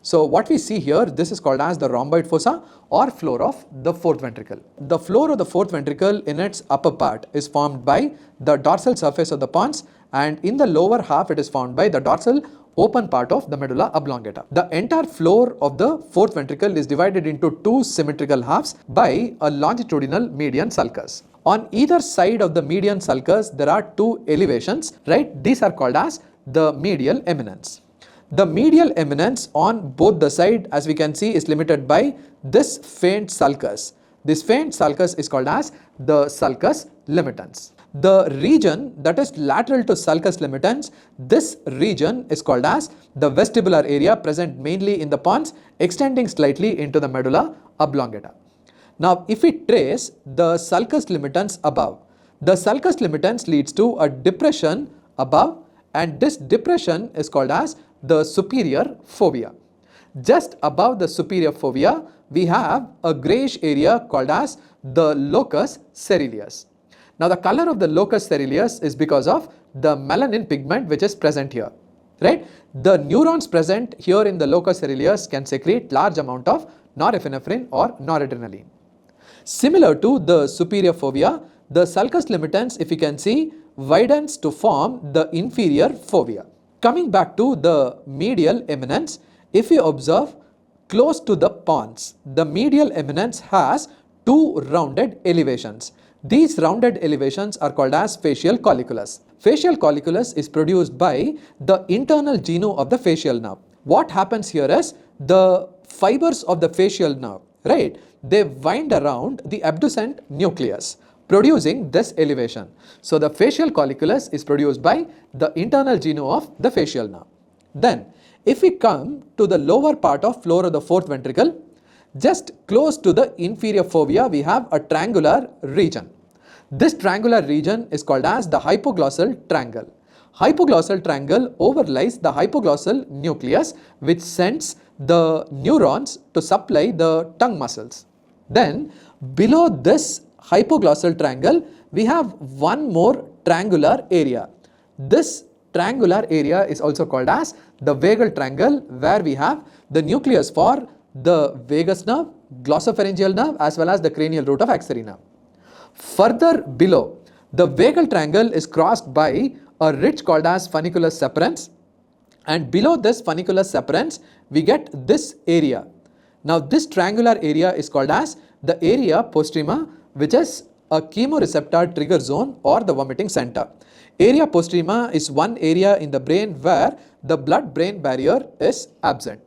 So what we see here, this is called as the rhomboid fossa or floor of the fourth ventricle. The floor of the fourth ventricle in its upper part is formed by the dorsal surface of the pons, and in the lower half it is formed by the dorsal open part of the medulla oblongata. The entire floor of the fourth ventricle is divided into two symmetrical halves by a longitudinal median sulcus. On either side of the median sulcus there are two elevations, right? These are called as the medial eminence. The medial eminence on both the side, as we can see, is limited by this faint sulcus. This faint sulcus is called as the sulcus limitans. The region that is lateral to sulcus limitans, this region is called as the vestibular area, present mainly in the pons, extending slightly into the medulla oblongata. Now, if we trace the sulcus limitans above, the sulcus limitans leads to a depression above, and this depression is called as the superior fovea. Just above the superior fovea, we have a grayish area called as the locus coeruleus. Now, the color of the locus coeruleus is because of the melanin pigment which is present here, right? The neurons present here in the locus coeruleus can secrete large amount of norepinephrine or noradrenaline. Similar to the superior fovea, the sulcus limitans, if you can see, widens to form the inferior fovea. Coming back to the medial eminence, if you observe close to the pons, the medial eminence has two rounded elevations. These rounded elevations are called as facial colliculus. Facial colliculus is produced by the internal genu of the facial nerve. What happens here is the fibers of the facial nerve, right? They wind around the abducent nucleus, producing this elevation. So the facial colliculus is produced by the internal genu of the facial nerve. Then if we come to the lower part of floor of the fourth ventricle, just close to the inferior fovea we have a triangular region. This triangular region is called as the hypoglossal triangle. Hypoglossal triangle overlies the hypoglossal nucleus, which sends the neurons to supply the tongue muscles. Then below this hypoglossal triangle, we have one more triangular area. This triangular area is also called as the vagal triangle, where we have the nucleus for the vagus nerve, glossopharyngeal nerve, as well as the cranial root of axillary nerve. Further below, the vagal triangle is crossed by a ridge called as funiculus separatus, and below this funiculus separatus, we get this area. Now, this triangular area is called as the area postrema, which is a chemoreceptor trigger zone or the vomiting center. Area postrema is one area in the brain where the blood-brain barrier is absent.